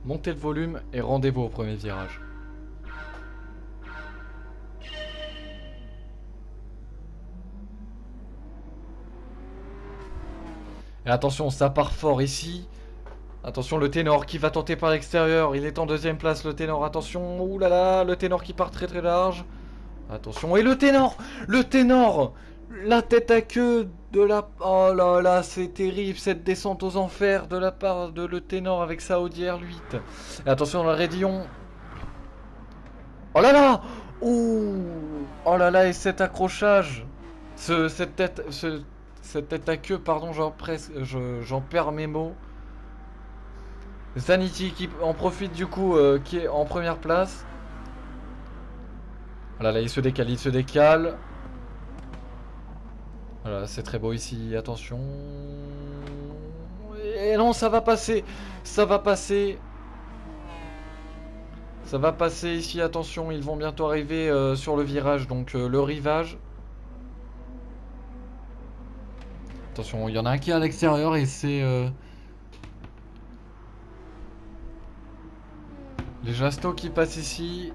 Montez le volume et rendez-vous au premier virage. Et attention, ça part fort ici. Attention, le ténor qui va tenter par l'extérieur. Il est en deuxième place, le ténor. Attention, ouh là là, le ténor qui part très très large. Attention, et le ténor. Le ténor. La tête à queue de la... Oh là là, c'est terrible cette descente aux enfers de la part de le ténor avec sa Audi R8. Et attention, le raidillon. Oh là là. Ouh. Oh là là, et cet accrochage. Cette tête à queue, pardon, j'en perds mes mots. Zanity qui en profite du coup, qui est en première place. Voilà, là il se décale, il se décale. Voilà, c'est très beau ici, attention. Et non, ça va passer. Ça va passer. Ça va passer ici, attention, ils vont bientôt arriver sur le virage, donc le rivage. Attention, il y en a un qui est à l'extérieur et c'est les Jasto qui passent ici.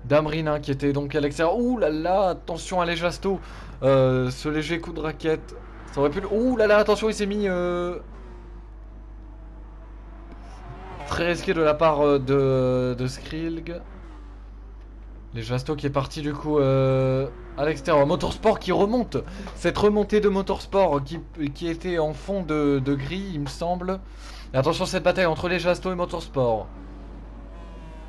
Damrina qui était donc à l'extérieur. Ouh là là, attention à les Jasto. Ce léger coup de raquette. Ça aurait pu... Ouh là là, attention, il s'est mis... très risqué de la part de Skrilg. Les Jasto qui est parti du coup à l'extérieur. Motorsport qui remonte. Cette remontée de Motorsport qui était en fond de grille, il me semble. Et attention, cette bataille entre les Jasto et Motorsport.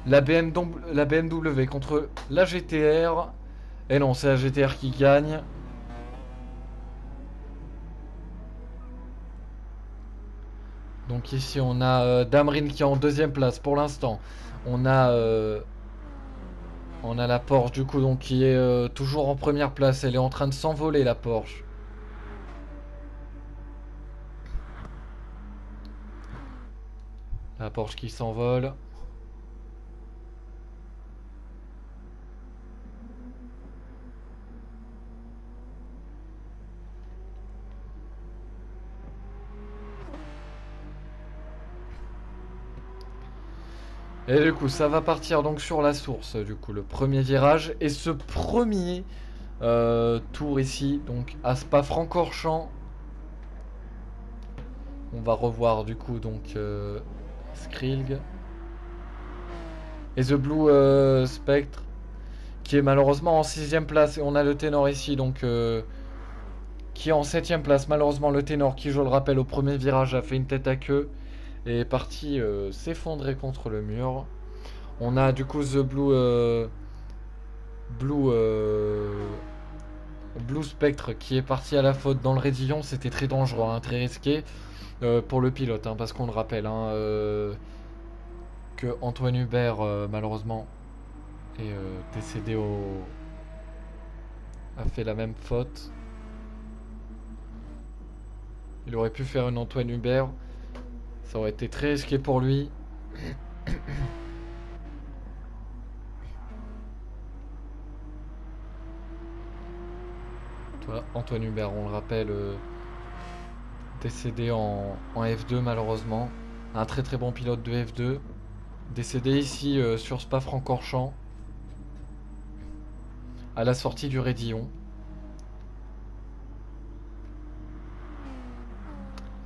La BMW contre la GTR. Et non, c'est la GTR qui gagne. Donc ici on a Damrine qui est en deuxième place pour l'instant. On a la Porsche du coup donc qui est toujours en première place. Elle est en train de s'envoler la Porsche. La Porsche qui s'envole. Et du coup ça va partir donc sur la source du coup le premier virage. Et ce premier tour ici donc à Spa-Francorchamps. On va revoir du coup donc Skrilg. Et The Blue Spectre qui est malheureusement en 6ème place. Et on a le ténor ici donc qui est en 7ème place. Malheureusement le ténor qui, je le rappelle, au premier virage a fait une tête à queue et est parti s'effondrer contre le mur. On a du coup The Blue, Blue Spectre qui est parti à la faute dans le raidillon. C'était très dangereux, hein, très risqué pour le pilote, hein, parce qu'on le rappelle hein, que Antoine Hubert malheureusement est décédé a fait la même faute. Il aurait pu faire une Antoine Hubert. Ça aurait été très risqué pour lui. Toi, Antoine Hubert, on le rappelle, décédé en F2 malheureusement. Un très très bon pilote de F2. Décédé ici sur Spa-Francorchamps. À la sortie du Raidillon.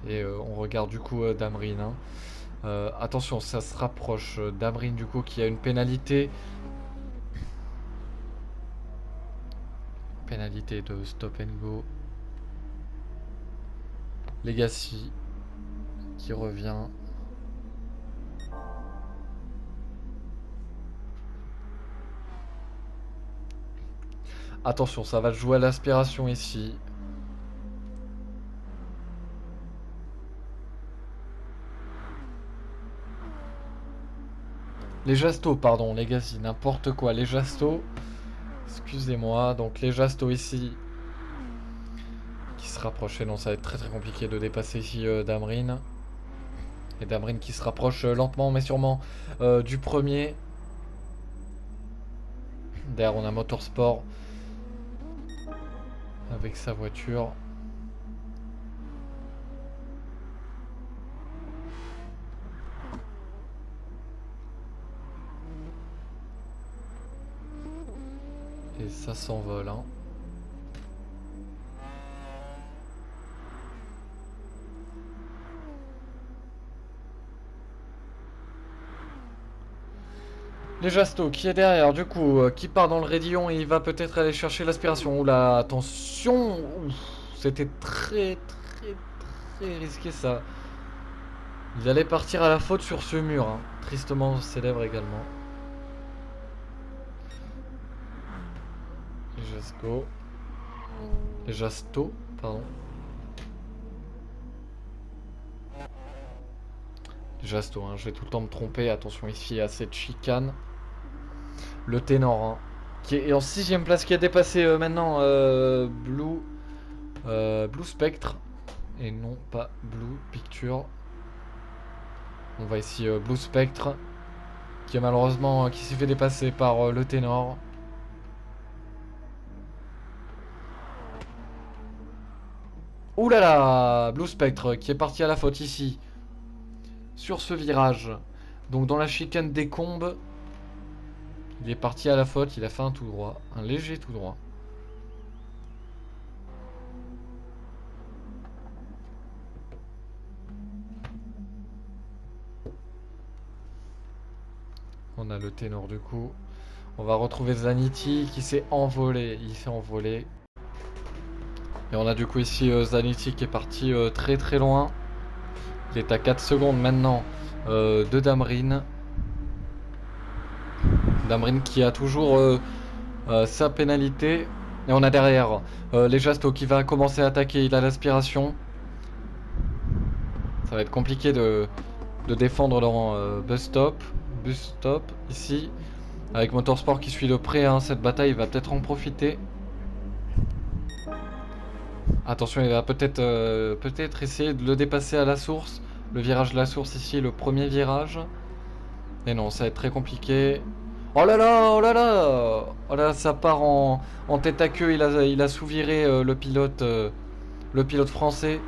Et on regarde du coup Damrine. Hein. Attention, ça se rapproche. Damrine du coup qui a une pénalité. Pénalité de stop and go. Legacy qui revient. Attention, ça va jouer à l'aspiration ici. Les Jasto, pardon, Legacy, n'importe quoi. Les Jasto, excusez-moi. Donc les Jasto ici qui se rapprochent. Et non, ça va être très très compliqué de dépasser ici Damrine. Et Damrine qui se rapproche lentement mais sûrement du premier. Derrière on a Motorsport avec sa voiture. Et ça s'envole, hein. Les Jasto qui est derrière, du coup, qui part dans le raidillon et il va peut-être aller chercher l'aspiration. Oula, attention. C'était très risqué ça. Il allait partir à la faute sur ce mur, hein. Tristement célèbre également. Les Jasto. Les Jasto, pardon. Les Jasto, hein, je vais tout le temps me tromper. Attention ici à cette chicane. Le ténor, hein, qui est en 6ème place, qui a dépassé maintenant Blue Spectre. Et non pas Blue Picture. On voit ici Blue Spectre, qui a malheureusement qui s'est fait dépasser par le ténor. Ouh là là, Blue Spectre qui est parti à la faute ici. Sur ce virage. Donc dans la chicane des combes. Il est parti à la faute, il a fait un tout droit. Un léger tout droit. On a le ténor du coup. On va retrouver Zanity qui s'est envolé. Il s'est envolé. Et on a du coup ici Zanity qui est parti très loin. Il est à 4 secondes maintenant de Damrine. Damrine qui a toujours sa pénalité. Et on a derrière les Jasto qui va commencer à attaquer. Il a l'aspiration. Ça va être compliqué de défendre leur bus stop ici. Avec Motorsport qui suit de près, hein, cette bataille, il va peut-être en profiter. Attention, il va peut-être essayer de le dépasser à la source. Le virage de la source ici, le premier virage. Et non, ça va être très compliqué. Oh là là, oh là là, oh là, ça part en tête à queue. Il a sous-viré le pilote français.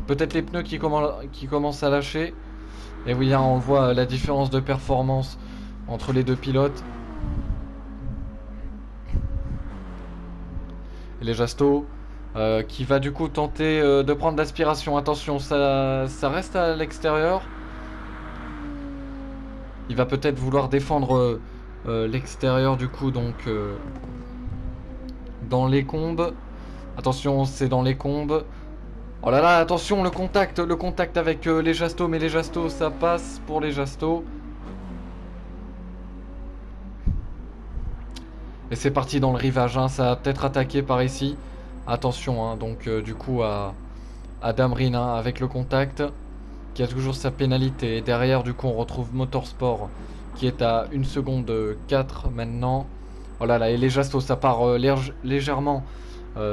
Peut-être les pneus qui commencent à lâcher. Et oui, hein, on voit la différence de performance entre les deux pilotes. Et les Jasto qui va du coup tenter de prendre l'aspiration. Attention, ça reste à l'extérieur. Il va peut-être vouloir défendre l'extérieur du coup, donc dans les combes. Attention, c'est dans les combes. Oh là là, attention, le contact avec les Jasto, mais les Jasto, ça passe pour les Jasto. Et c'est parti dans le rivage, hein, ça va peut-être attaquer par ici. Attention, hein, donc du coup à Damrine, hein, avec le contact, qui a toujours sa pénalité. Et derrière, du coup, on retrouve Motorsport, qui est à 1 seconde 4 maintenant. Oh là là, et les Jasto, ça part légèrement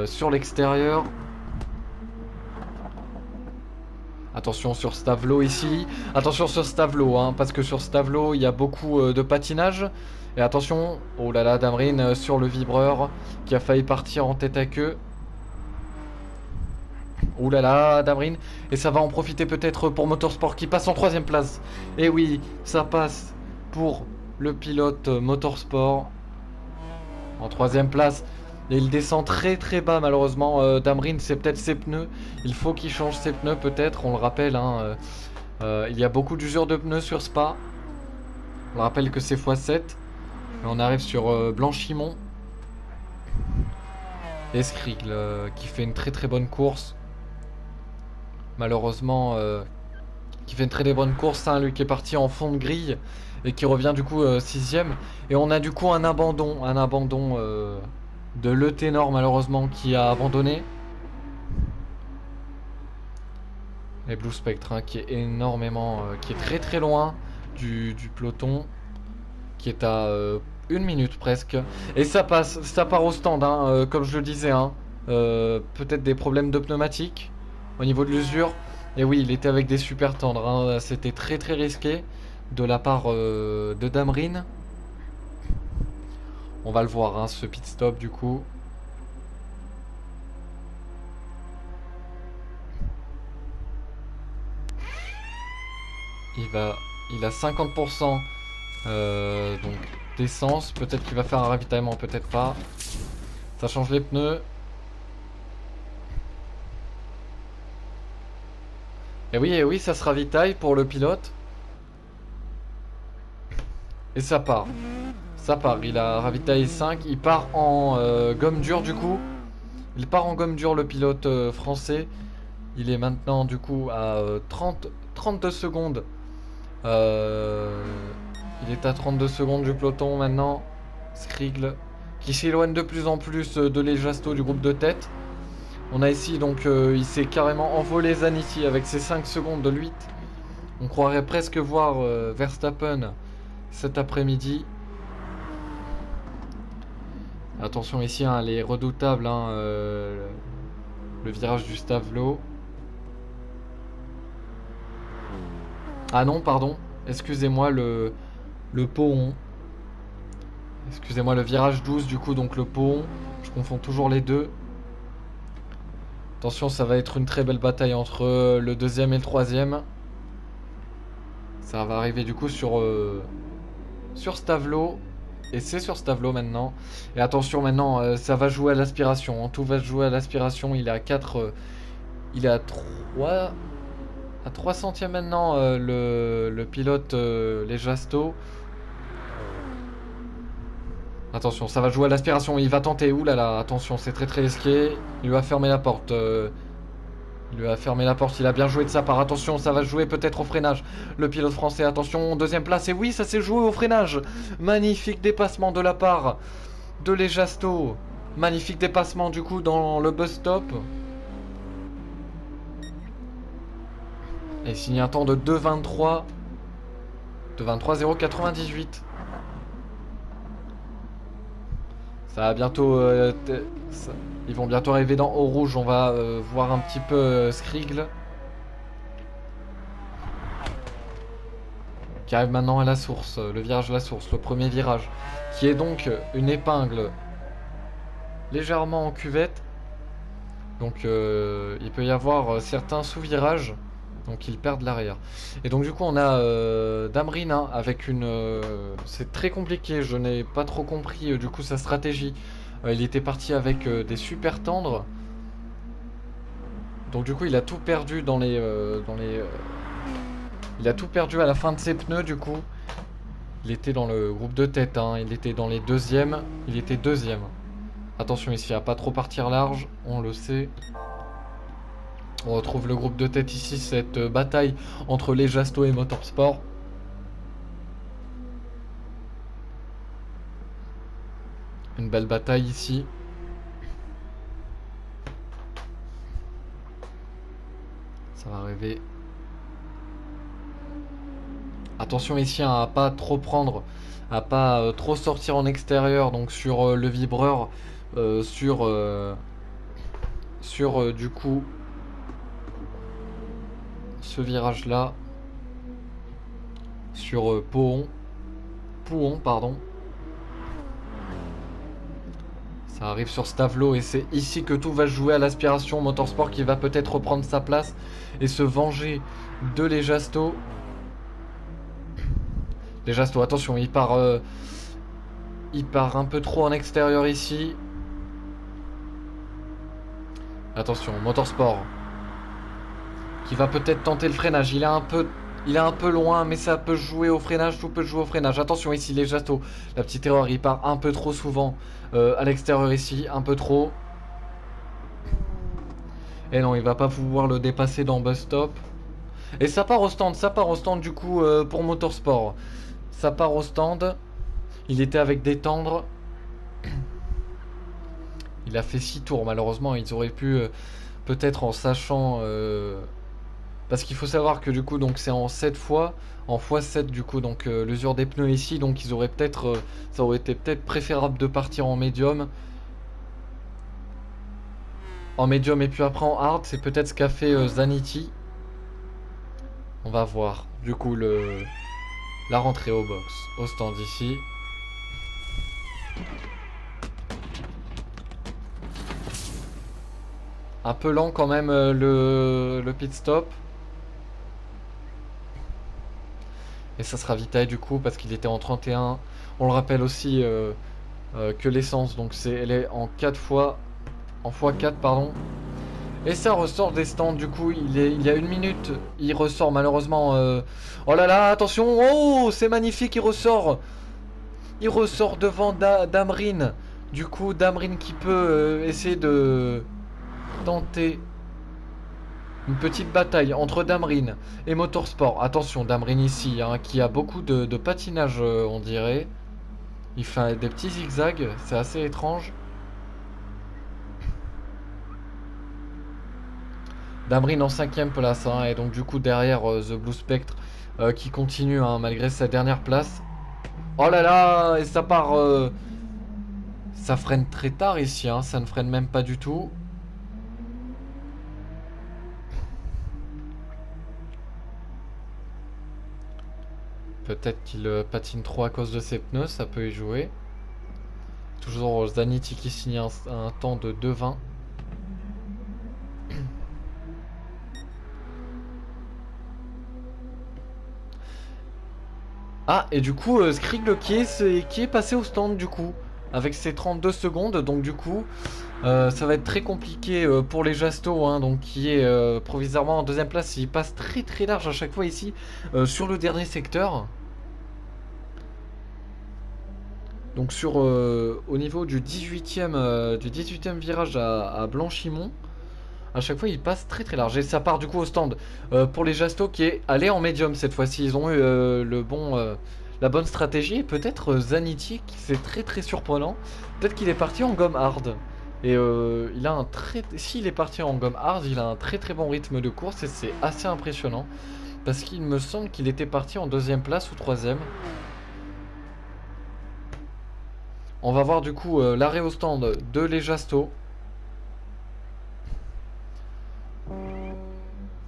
sur l'extérieur. Attention sur Stavelot ici. Attention sur Stavelot, hein, parce que sur Stavelot, il y a beaucoup de patinage. Et attention, oh là là, Damrine sur le vibreur, qui a failli partir en tête à queue. Oh là là, Damrine. Et ça va en profiter peut-être pour Motorsport, qui passe en 3ème place. Et oui, ça passe pour le pilote Motorsport. En 3ème place. Et il descend très bas malheureusement. Damrine, c'est peut-être ses pneus. Il faut qu'il change ses pneus peut-être. On le rappelle, hein, il y a beaucoup d'usure de pneus sur Spa. On le rappelle que c'est x7. Et on arrive sur Blanchimont. Et Skrill qui fait une très bonne course. Malheureusement, qui fait une très bonne course, hein, lui qui est parti en fond de grille. Et qui revient du coup 6ème. Et on a du coup un abandon de Le Ténor malheureusement qui a abandonné. Et Blue Spectre, hein, qui est énormément, qui est très loin du peloton, qui est à 1 minute presque. Et ça passe, ça part au stand, hein, comme je le disais, hein, peut-être des problèmes de pneumatique au niveau de l'usure. Et oui, il était avec des super tendres, hein, c'était très risqué de la part de Damrine. On va le voir, hein, ce pit stop du coup. Il a 50% donc d'essence. Peut-être qu'il va faire un ravitaillement, peut-être pas. Ça change les pneus. Et oui, ça se ravitaille pour le pilote. Et ça part. Ça part. Il a ravitaillé 5. Il part en gomme dure du coup. Il part en gomme dure le pilote français. Il est maintenant du coup à 32 secondes. Euh, il est à 32 secondes du peloton maintenant. Skrigl qui s'éloigne de plus en plus de l'Ejasto du groupe de tête. On a ici donc il s'est carrément envolé Zanetti avec ses 5 secondes de 8. On croirait presque voir Verstappen cet après-midi. Attention ici, hein, elle est redoutable, hein, le virage du Stavelot. Ah non, pardon, excusez-moi, le Pohon. Excusez-moi, le virage 12 du coup, donc le Pohon. Je confonds toujours les deux. Attention, ça va être une très belle bataille entre le deuxième et le troisième. Ça va arriver du coup sur Stavelot. Et c'est sur Stavelot maintenant. Et attention maintenant, ça va jouer à l'aspiration. Hein. Tout va se jouer à l'aspiration. Il est à 4. Il est à 3. À 3 centièmes maintenant, le pilote les Jasto. Attention, ça va jouer à l'aspiration. Il va tenter. Ouh là là, attention, c'est très très risqué. Il lui a fermé la porte. Il lui a fermé la porte, il a bien joué de sa part. Attention, ça va jouer peut-être au freinage. Le pilote français, attention, deuxième place. Et oui, ça s'est joué au freinage. Magnifique dépassement de la part de l'Ejasto. Magnifique dépassement du coup dans le bus stop. Et signe un temps de 2,23. De 23,098. Ça va bientôt... ils vont bientôt arriver dans au rouge. On va voir un petit peu Skrigl. Qui arrive maintenant à la source, le virage de la source, le premier virage, qui est donc une épingle légèrement en cuvette. Donc il peut y avoir certains sous-virages, donc ils perdent l'arrière. Et donc du coup on a Damrin hein, avec une... c'est très compliqué, je n'ai pas trop compris du coup sa stratégie. Il était parti avec des super tendres. Donc du coup il a tout perdu dans les... il a tout perdu à la fin de ses pneus du coup. Il était dans le groupe de tête, hein. Il était dans les deuxièmes. Il était deuxième. Attention ici à pas trop partir large, on le sait. On retrouve le groupe de tête ici, cette bataille entre les Jasto et Motorsport. Une belle bataille ici. Ça va arriver. Attention ici hein, à pas trop prendre, à pas trop sortir en extérieur, donc sur le vibreur, sur du coup ce virage là, sur Pouhon, pardon. Ça arrive sur Stavelot et c'est ici que tout va jouer à l'aspiration. Motorsport qui va peut-être reprendre sa place et se venger de l'Ejasto. L'Ejasto, attention, il part un peu trop en extérieur ici. Attention, Motorsport qui va peut-être tenter le freinage. Il est un peu loin, mais ça peut jouer au freinage. Tout peut jouer au freinage. Attention ici, l'Ejasto. La petite erreur, il part un peu trop souvent à l'extérieur ici. Un peu trop. Et non, il va pas pouvoir le dépasser dans bus stop. Et ça part au stand du coup pour Motorsport. Ça part au stand. Il était avec des tendres. Il a fait 6 tours malheureusement. Ils auraient pu peut-être en sachant... parce qu'il faut savoir que du coup donc c'est en 7 fois. En x7 du coup donc l'usure des pneus ici. Donc ils auraient peut-être... ça aurait été peut-être préférable de partir en médium. En médium et puis après en hard. C'est peut-être ce qu'a fait Zanetti. On va voir du coup la rentrée au box, au stand ici. Un peu lent quand même le pit stop. Et ça se ravitaille du coup parce qu'il était en 31. On le rappelle aussi que l'essence, donc elle est en 4 fois, en x4 pardon. Et ça ressort des stands du coup, il y a 1 minute, il ressort malheureusement. Oh là là, attention, oh c'est magnifique, il ressort. Il ressort devant Damrin. Du coup, Damrin qui peut essayer de tenter une petite bataille entre Damrin et Motorsport. Attention, Damrin ici, hein, qui a beaucoup de patinage, on dirait. Il fait des petits zigzags, c'est assez étrange. Damrin en 5ème place, hein, et donc du coup derrière The Blue Spectre qui continue hein, malgré sa dernière place. Oh là là, et ça part... ça freine très tard ici, hein, ça ne freine même pas du tout. Peut-être qu'il patine trop à cause de ses pneus, ça peut y jouer. Toujours Zanetti qui signe un temps de 2,20. Ah, et du coup, Skrill qui est passé au stand du coup, avec ses 32 secondes. Donc du coup, ça va être très compliqué pour les Jasto, hein, donc qui est provisoirement en 2ème place. Il passe très très large à chaque fois ici, sur le dernier secteur. Donc au niveau du 18e virage à Blanchimont, à chaque fois il passe très très large. Et ça part du coup au stand pour les Jasto qui est allé en médium cette fois-ci. Ils ont eu la bonne stratégie. Et peut-être Zanetti, c'est très très surprenant. Peut-être qu'il est parti en gomme hard. Et il a s'il est parti en gomme hard, il a un très très bon rythme de course et c'est assez impressionnant. Parce qu'il me semble qu'il était parti en 2ème place ou 3ème. On va voir du coup l'arrêt au stand de les Jasto.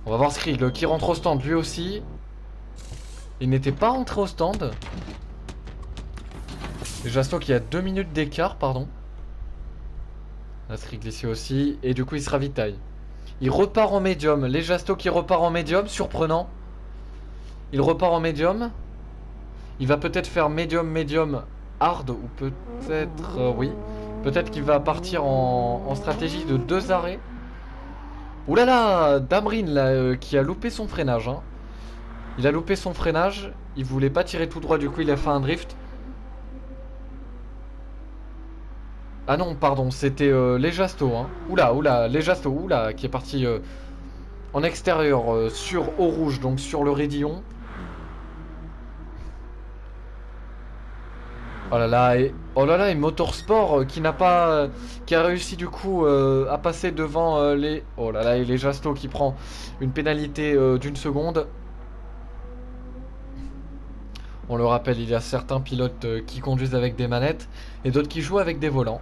On va voir Skrill qui rentre au stand lui aussi. Il n'était pas rentré au stand. Les Jasto qui a 2 minutes d'écart, pardon. Là, Skrill ici aussi. Et du coup, il se ravitaille. Il repart en médium. Les Jasto qui repart en médium, surprenant. Il repart en médium. Il va peut-être faire médium hard ou peut-être oui. Peut-être qu'il va partir en stratégie de 2 arrêts. Ouh là là, Damrin là qui a loupé son freinage. Hein. Il a loupé son freinage. Il voulait pas tirer tout droit, du coup il a fait un drift. Ah non, pardon, c'était les Jasto. Hein. Oula, les Jasto, oula, qui est parti en extérieur sur eau rouge, donc sur le raidillon. Oh là là, et Motorsport qui n'a pas, qui a réussi du coup à passer devant les, oh là là, et les Jasto qui prend une pénalité d'1 seconde. On le rappelle, il y a certains pilotes qui conduisent avec des manettes et d'autres qui jouent avec des volants.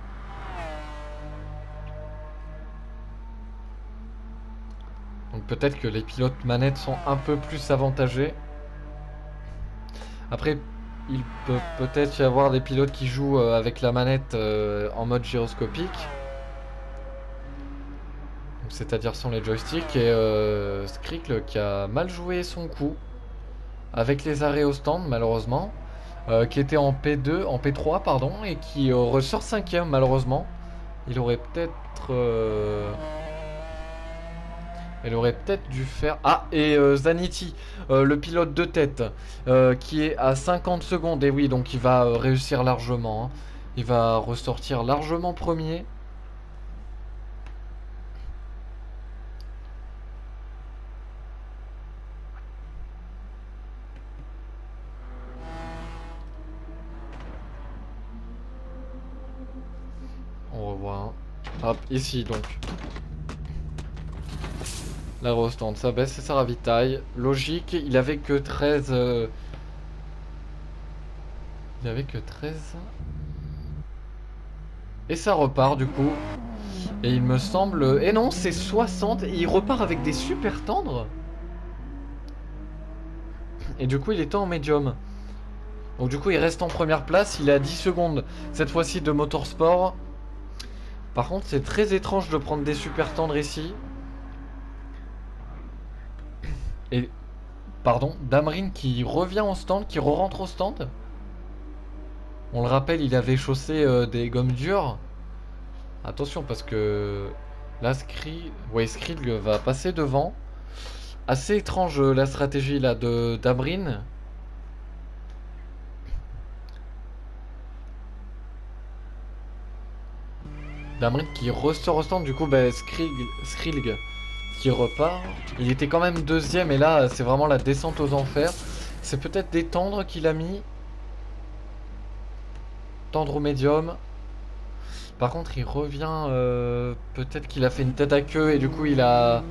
Donc peut-être que les pilotes manettes sont un peu plus avantagés. Après, il peut peut-être y avoir des pilotes qui jouent avec la manette en mode gyroscopique. C'est-à-dire sans les joysticks. Et Skrill qui a mal joué son coup avec les arrêts au stand malheureusement. Qui était en P2, en P3 pardon. Et qui ressort 5ème malheureusement. Il aurait peut-être... Elle aurait peut-être dû faire... Ah, et Zanetti, le pilote de tête, qui est à 50 secondes. Et oui, donc il va réussir largement. Hein. Il va ressortir largement premier. On revoit. Hein. Hop, ici donc. La stand, ça baisse et ça ravitaille. Logique, il avait que 13... Il avait que 13... Et ça repart du coup. Et il me semble... Et non, c'est 60 et il repart avec des super tendres. Et du coup, il était en médium. Donc du coup, il reste en première place. Il est à 10 secondes, cette fois-ci, de Motorsport. Par contre, c'est très étrange de prendre des super tendres ici. Et Pardon, Damrine qui revient au stand, qui re-rentre au stand. On le rappelle, il avait chaussé des gommes dures. Attention parce que là, Skrill va passer devant. Assez étrange la stratégie là de Damrine. Damrine qui ressort au stand, du coup, bah, Skrilg qui repart. Il était quand même deuxième et là, c'est vraiment la descente aux enfers. C'est peut-être des tendres qu'il a mis. Tendre au médium. Par contre, il revient. Peut-être qu'il a fait une tête à queue et du coup, il a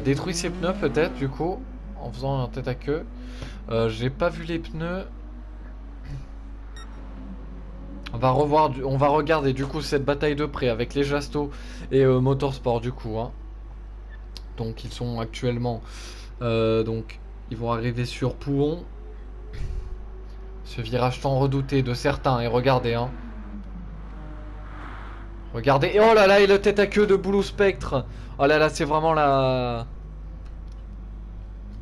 détruit ses pneus, peut-être, du coup, en faisant un tête à queue. J'ai pas vu les pneus. On va regarder du coup cette bataille de près avec les Jasto et Motorsport du coup. Hein. Donc ils sont actuellement. Donc ils vont arriver sur Pouhon. Ce virage tant redouté de certains. Et regardez, hein. Regardez. Et oh là là, et le tête à queue de Blue Spectre. Oh là là, c'est vraiment la.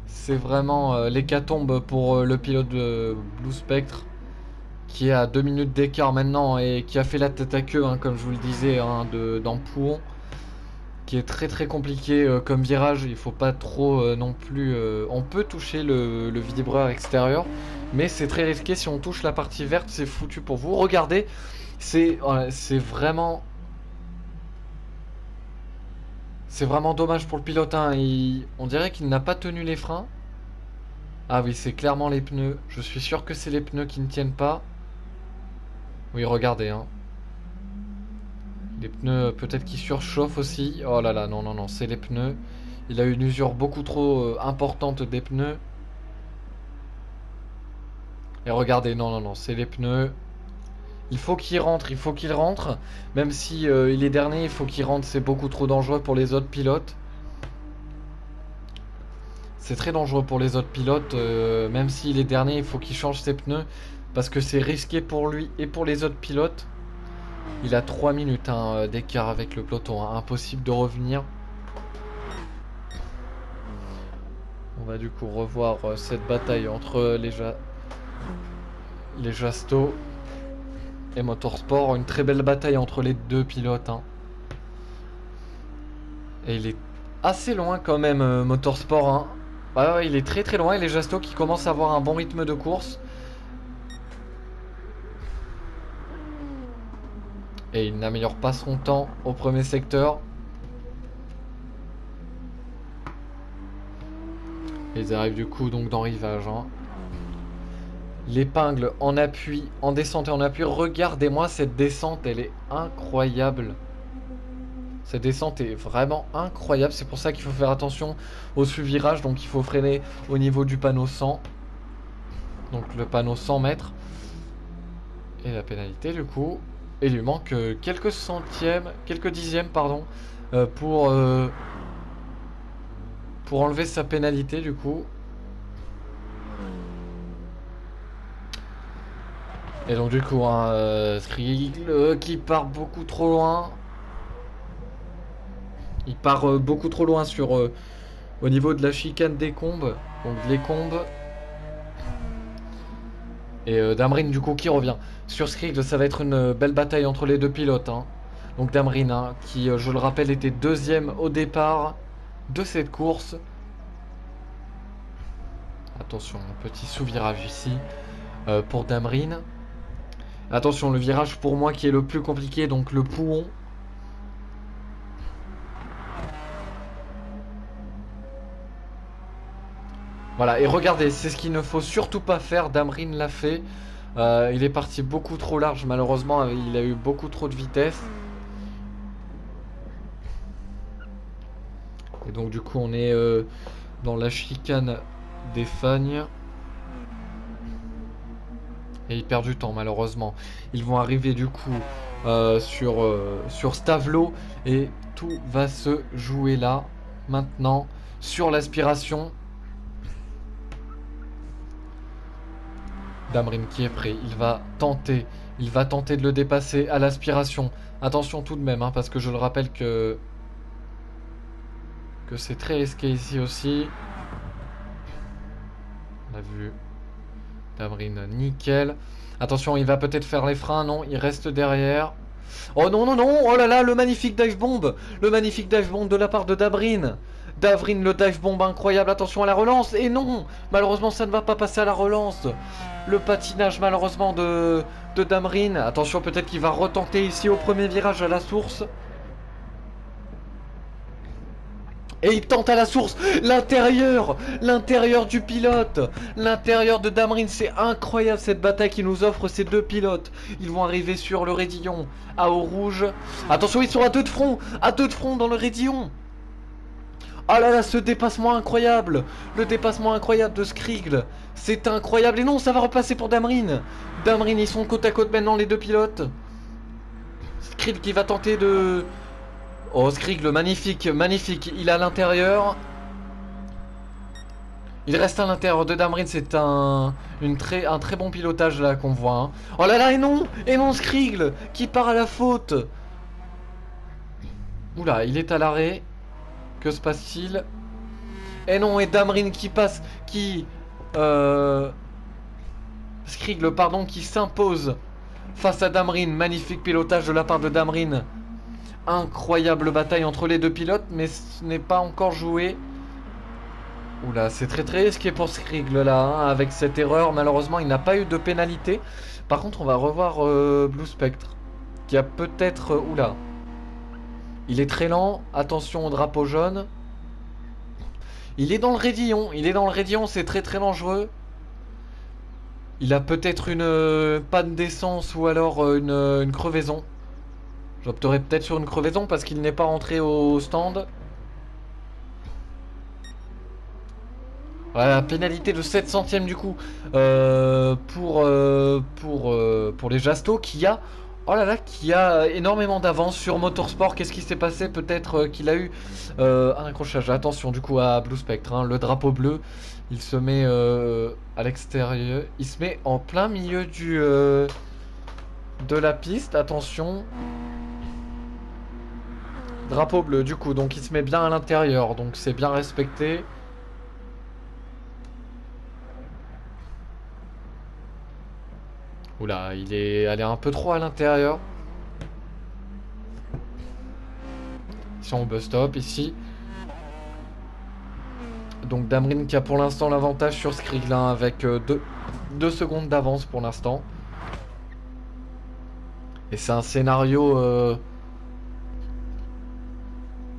C'est vraiment l'hécatombe pour le pilote de Blue Spectre. Qui est à 2 minutes d'écart maintenant et qui a fait la tête à queue, hein, comme je vous le disais, hein, dans Pouhon. Qui est très très compliqué comme virage. Il faut pas trop non plus. On peut toucher le vibreur extérieur, mais c'est très risqué. Si on touche la partie verte, c'est foutu pour vous. Regardez, c'est vraiment. C'est vraiment dommage pour le pilote. Hein. On dirait qu'il n'a pas tenu les freins. Ah oui, c'est clairement les pneus. Je suis sûr que c'est les pneus qui ne tiennent pas. Oui, regardez. Hein. Les pneus peut-être qui surchauffent aussi. Oh là là, non, non, non, c'est les pneus. Il a eu une usure beaucoup trop importante des pneus. Et regardez, non, non, non, c'est les pneus. Il faut qu'il rentre, il faut qu'il rentre. Même si il est dernier, il faut qu'il rentre. C'est beaucoup trop dangereux pour les autres pilotes. C'est très dangereux pour les autres pilotes. Même s'il est dernier, il faut qu'il change ses pneus. Parce que c'est risqué pour lui et pour les autres pilotes. Il a 3 minutes hein, d'écart avec le peloton. Hein. Impossible de revenir. On va du coup revoir cette bataille entre les Jasto et Motorsport. Une très belle bataille entre les deux pilotes. Hein. Et il est assez loin quand même, Motorsport. Hein. Ouais, il est très très loin. Et les Jasto qui commencent à avoir un bon rythme de course. Et il n'améliore pas son temps au premier secteur. Et ils arrivent du coup donc dans le rivage. Hein. L'épingle en appui, en descente et en appui. Regardez-moi cette descente, elle est incroyable. Cette descente est vraiment incroyable. C'est pour ça qu'il faut faire attention au suivirage. Donc il faut freiner au niveau du panneau 100. Donc le panneau 100 mètres. Et la pénalité du coup. Et il lui manque quelques centièmes, quelques dixièmes pardon. Pour enlever sa pénalité du coup. Et donc du coup, hein, Skrill qui part beaucoup trop loin. Il part beaucoup trop loin sur au niveau de la chicane des combes. Donc les combes. Et Damrine du coup qui revient. Sur Skrill, ça va être une belle bataille entre les deux pilotes. Hein. Donc Damrine, hein, qui je le rappelle était deuxième au départ de cette course. Attention, un petit sous-virage ici pour Damrine. Attention, le virage pour moi qui est le plus compliqué, donc le Pouhon. Voilà, et regardez, c'est ce qu'il ne faut surtout pas faire. Damrine l'a fait. Il est parti beaucoup trop large, malheureusement. Il a eu beaucoup trop de vitesse. Et donc, du coup, on est dans la chicane des Fagnes. Et il perd du temps, malheureusement. Ils vont arriver, du coup, sur Stavelot. Et tout va se jouer là, maintenant, sur l'aspiration. Damrine qui est prêt, il va tenter de le dépasser à l'aspiration. Attention tout de même, hein, parce que je le rappelle que c'est très risqué ici aussi. vu. Damrine, nickel. Attention, il va peut-être faire les freins. Non, il reste derrière. Oh non, non, non. Oh là là, le magnifique dive bomb. Le magnifique dive bomb de la part de Damrine. Damrine, le dive bomb incroyable. Attention à la relance. Et non, malheureusement, ça ne va pas passer à la relance. Le patinage, malheureusement, de Damrine. Attention, peut-être qu'il va retenter ici au premier virage à la source. Et il tente à la source. L'intérieur du pilote. L'intérieur de Damrine. C'est incroyable cette bataille qui nous offre ces deux pilotes. Ils vont arriver sur le raidillon à eau rouge. Attention, ils sont à deux de front. À deux de front dans le raidillon. Oh là là, ce dépassement incroyable. Le dépassement incroyable de Skrigle. C'est incroyable. Et non, ça va repasser pour Damrine. Damrine, ils sont côte à côte maintenant, les deux pilotes. Skrigle qui va tenter de... Oh, Skrigle, magnifique, magnifique. Il est à l'intérieur. Il reste à l'intérieur de Damrine. C'est un très bon pilotage là qu'on voit. Hein. Oh là là, et non, Skrigle qui part à la faute. Oula, il est à l'arrêt. Que se passe-t-il? Et non, et Damrine qui passe, Skrigle, pardon, qui s'impose face à Damrine. Magnifique pilotage de la part de Damrine. Incroyable bataille entre les deux pilotes, mais ce n'est pas encore joué. Oula, c'est très risqué pour Skrigle là, hein, avec cette erreur. Malheureusement, il n'a pas eu de pénalité. Par contre, on va revoir Blue Spectre, qui a peut-être... oula. Il est très lent, attention au drapeau jaune. Il est dans le raidillon, c'est très dangereux. Il a peut-être une panne d'essence ou alors une crevaison. J'opterai peut-être sur une crevaison parce qu'il n'est pas rentré au stand. Voilà, pénalité de 7 centièmes du coup pour les Jasto qui a... Oh là là, qui a énormément d'avance sur Motorsport. Qu'est-ce qui s'est passé? Peut-être qu'il a eu un accrochage. Attention du coup à Blue Spectre, hein, le drapeau bleu. Il se met à l'extérieur. Il se met en plein milieu de la piste. Attention. Drapeau bleu du coup. Donc il se met bien à l'intérieur. Donc c'est bien respecté. Oula, il est allé un peu trop à l'intérieur. Ils sont au bus stop ici. Donc Damrine qui a pour l'instant l'avantage sur Skriglin avec 2 secondes d'avance pour l'instant. Et c'est un scénario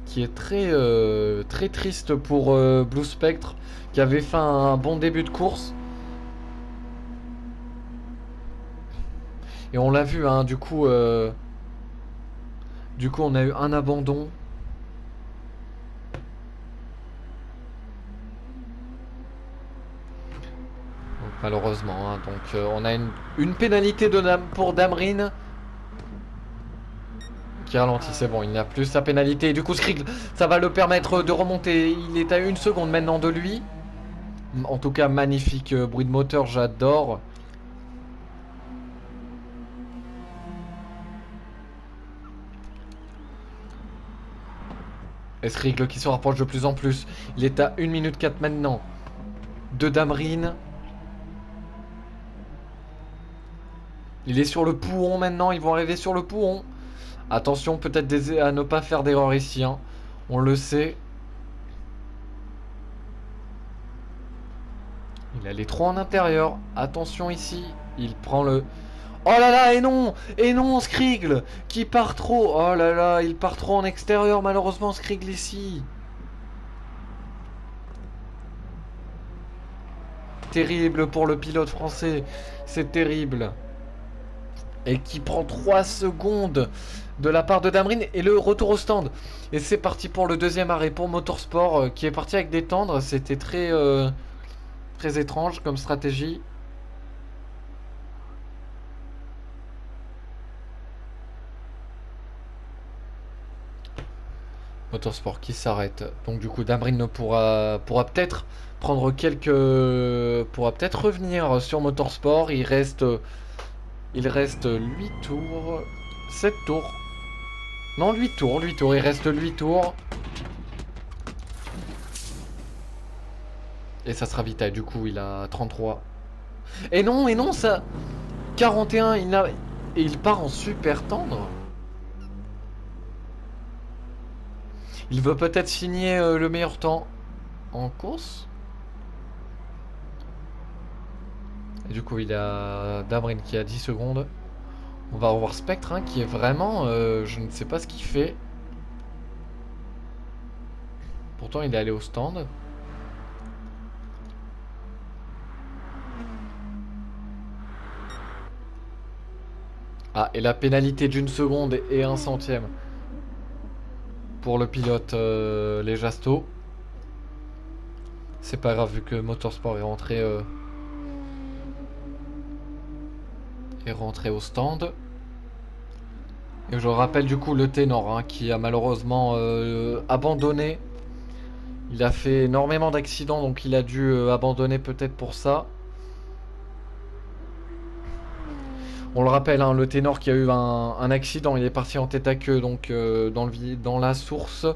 qui est très triste pour Blue Spectre qui avait fait un bon début de course. Et on l'a vu, hein, du coup, on a eu un abandon. Donc, malheureusement, hein, donc on a une pénalité pour Damrine. Qui ralentit, c'est bon, il n'a plus sa pénalité. Et du coup, Skrigle, ça va le permettre de remonter. Il est à 1 seconde maintenant de lui. En tout cas, magnifique bruit de moteur, j'adore. Et Skrigle qui se rapproche de plus en plus. Il est à 1 minute 4 maintenant. De Damrine. Il est sur le pouhon maintenant. Ils vont arriver sur le pouhon. Attention peut-être à ne pas faire d'erreur ici. Hein. On le sait. Il a les 3 en intérieur. Attention ici. Il prend le... Oh là là, et non, Skrigle, qui part trop. Oh là là, il part trop en extérieur, malheureusement, Skrigle ici. Terrible pour le pilote français, c'est terrible. Et qui prend 3 secondes de la part de Damrine et le retour au stand. Et c'est parti pour le deuxième arrêt pour Motorsport, qui est parti avec des tendres. C'était très étrange comme stratégie. Motorsport qui s'arrête. Donc du coup Damrine pourra peut-être prendre pourra peut-être revenir sur Motorsport. Il reste 8 tours. 7 tours. Non, 8 tours. Il reste 8 tours. Et ça sera Vitaille, du coup il a 33. Et non, ça... 41, il a... Et il part en super tendre. Il veut peut-être signer le meilleur temps en course. Et du coup il a Damrin qui a 10 secondes. On va revoir Spectre hein, qui est vraiment... je ne sais pas ce qu'il fait. Pourtant il est allé au stand. Ah, et la pénalité d'une seconde et un centième pour le pilote les Jasto. C'est pas grave vu que Motorsport est rentré au stand. Et je rappelle du coup le ténor hein, qui a malheureusement abandonné. Il a fait énormément d'accidents donc il a dû abandonner peut-être pour ça. On le rappelle, hein, le ténor qui a eu un accident, il est parti en tête à queue donc dans la source.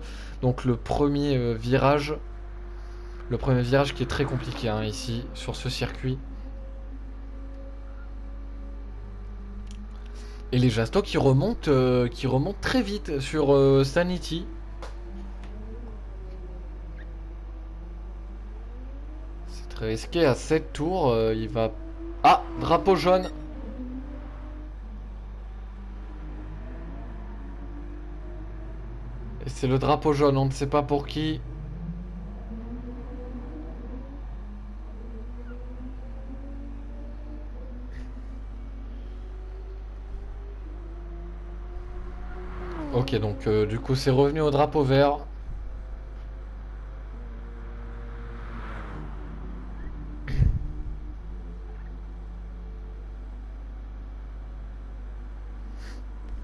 Donc le premier virage. Le premier virage qui est très compliqué hein, ici sur ce circuit. Et les Jasto qui remontent très vite sur Sanity. C'est très risqué à 7 tours. Il va... Ah, drapeau jaune. Et c'est le drapeau jaune, on ne sait pas pour qui. Ok, donc du coup c'est revenu au drapeau vert.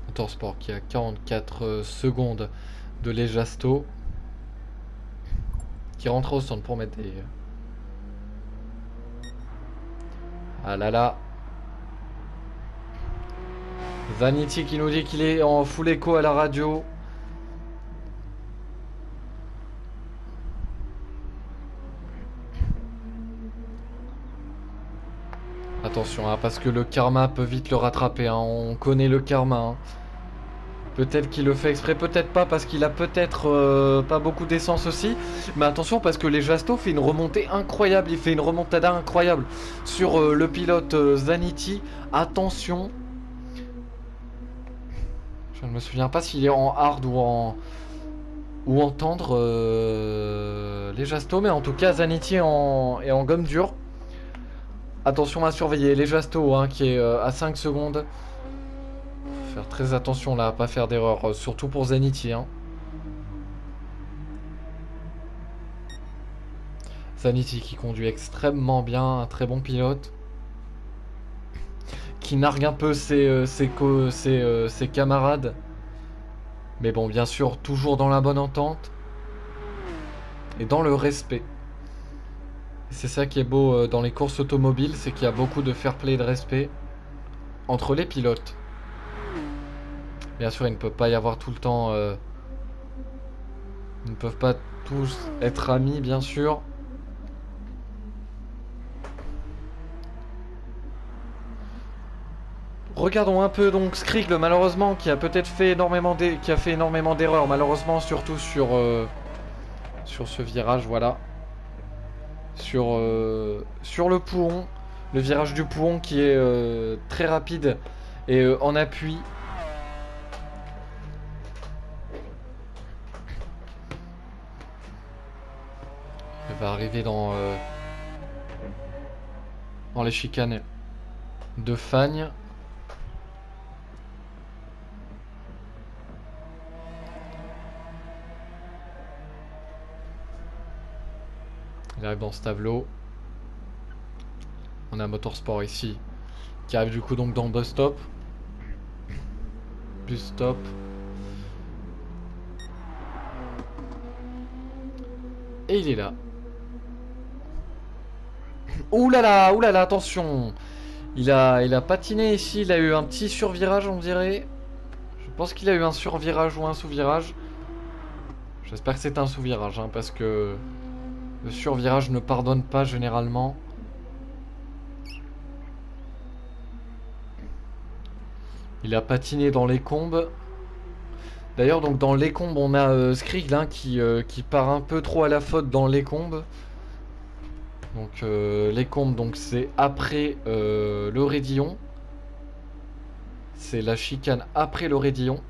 Motorsport qui a 44 secondes de Lejasto. Qui rentre au stand pour mettre des... Ah là là. Vanity qui nous dit qu'il est en full écho à la radio. Attention, hein, parce que le karma peut vite le rattraper. Hein. On connaît le karma. Hein. Peut-être qu'il le fait exprès, peut-être pas, parce qu'il a peut-être pas beaucoup d'essence aussi. Mais attention, parce que les Jasto fait une remontée incroyable. Il fait une remontada incroyable sur le pilote Zanity. Attention. Je ne me souviens pas s'il est en hard ou en tendre les Jasto. Mais en tout cas, Zanity est en gomme dure. Attention à surveiller les Jasto hein, qui est à 5 secondes. Faire très attention là, à pas faire d'erreur, surtout pour Zanity. Hein. Zanity qui conduit extrêmement bien, un très bon pilote. Qui nargue un peu ses camarades. Mais bon, bien sûr, toujours dans la bonne entente. Et dans le respect. C'est ça qui est beau dans les courses automobiles, c'est qu'il y a beaucoup de fair play et de respect entre les pilotes. Bien sûr, il ne peut pas y avoir tout le temps... ils ne peuvent pas tous être amis, bien sûr. Regardons un peu donc Skrigle, malheureusement, qui a peut-être fait énormément d'erreurs, malheureusement, surtout sur ce virage, voilà. Sur le Pouhon, le virage du Pouhon qui est très rapide et en appui. Il va arriver dans les chicanes de Fagne. Il arrive dans ce tableau. On a Motorsport ici qui arrive du coup donc dans bus stop. Bus stop. Et il est là. Ouh là là, attention. Il a patiné ici, il a eu un petit survirage on dirait. Je pense qu'il a eu un survirage ou un sous-virage. J'espère que c'est un sous-virage hein, parce que Le survirage ne pardonne pas généralement. Il a patiné dans les combes. D'ailleurs, donc dans les combes, on a Skrill hein, qui part un peu trop à la faute dans les combes. Donc les combes, donc c'est après le raidillon. C'est la chicane après le raidillon.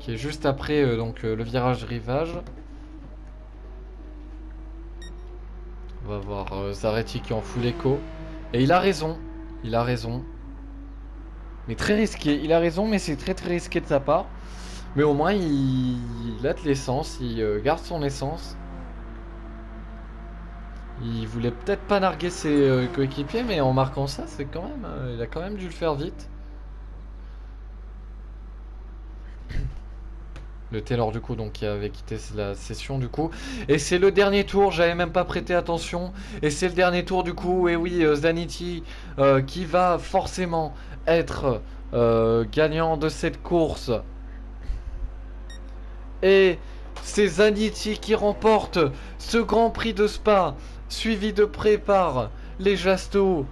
Qui est juste après donc le virage rivage. On va voir Zaretti qui en fout l'écho. Et il a raison. Il a raison. Mais très risqué. Il a raison, mais c'est très très risqué de sa part. Mais au moins, il a de l'essence. Il garde son essence. Il voulait peut-être pas narguer ses coéquipiers, mais en marquant ça, c'est quand même. Il a quand même dû le faire vite. Le Taylor du coup donc qui avait quitté la session du coup. Et c'est le dernier tour, j'avais même pas prêté attention. Et c'est le dernier tour du coup. Et oui, Zanetti qui va forcément être gagnant de cette course. Et c'est Zanetti qui remporte ce Grand Prix de Spa. Suivi de près par les Jasto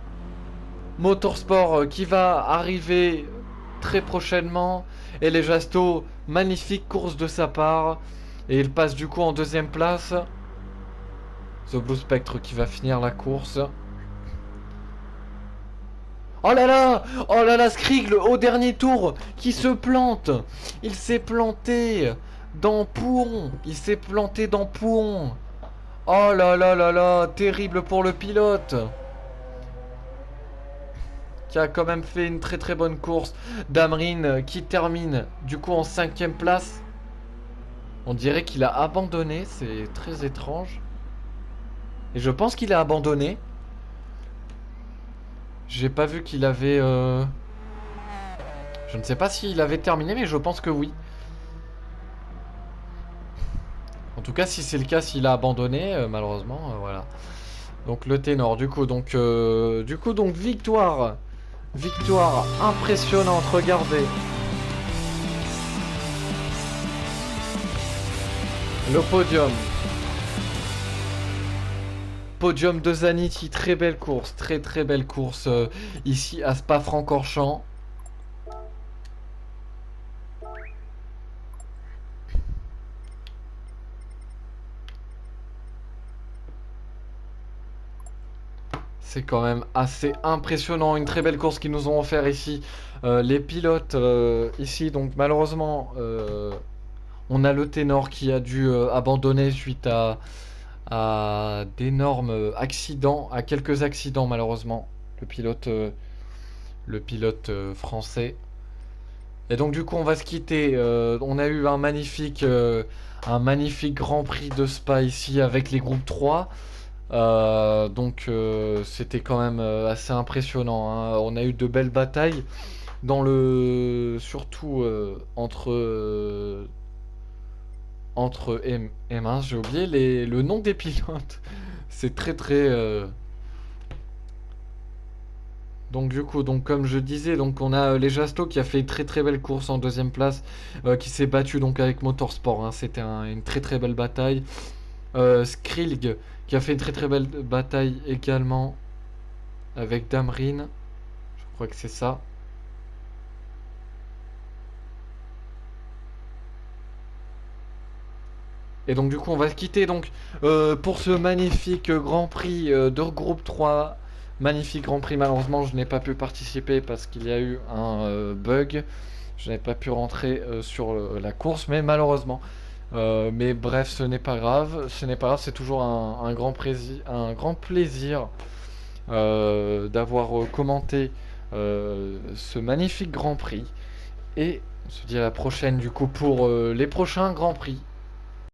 Motorsport qui va arriver très prochainement. Et les Jasto, magnifique course de sa part. Et il passe du coup en deuxième place. The Blue Spectre qui va finir la course. Oh là là! Oh là là, Skrill au dernier tour qui se plante. Il s'est planté dans Pouhon. Il s'est planté dans Pouhon. Oh là là là là, terrible pour le pilote. Qui a quand même fait une très très bonne course. Damrin qui termine du coup en 5ème place. On dirait qu'il a abandonné, c'est très étrange. Et je pense qu'il a abandonné. J'ai pas vu qu'il avait... Je ne sais pas s'il avait terminé, mais je pense que oui. En tout cas, si c'est le cas, s'il a abandonné, malheureusement, voilà. Donc le ténor, du coup, donc victoire. Victoire impressionnante, regardez. Le podium. Podium de Zanetti, très belle course, très très belle course ici à Spa-Francorchamps. C'est quand même assez impressionnant, une très belle course qu'ils nous ont offert ici. Les pilotes ici, donc malheureusement, on a le ténor qui a dû abandonner suite à d'énormes accidents, à quelques accidents malheureusement. Le pilote français. Et donc du coup on va se quitter. On a eu un magnifique Grand Prix de Spa ici avec les groupes 3. C'était quand même assez impressionnant hein. On a eu de belles batailles surtout et mince j'ai oublié le nom des pilotes. C'est très très donc du coup donc comme je disais donc on a les Jasto qui a fait une très très belle course en deuxième place qui s'est battu donc avec Motorsport hein. C'était une très très belle bataille. Skrill qui a fait une très très belle bataille également avec Damrin. Je crois que c'est ça. Et donc du coup on va se quitter donc pour ce magnifique Grand Prix de groupe 3. Magnifique Grand Prix, malheureusement je n'ai pas pu participer parce qu'il y a eu un bug. Je n'ai pas pu rentrer sur la course, mais malheureusement. Mais bref, ce n'est pas grave. Ce n'est pas grave, c'est toujours un grand plaisir d'avoir commenté ce magnifique Grand Prix. Et on se dit à la prochaine du coup pour les prochains Grands Prix.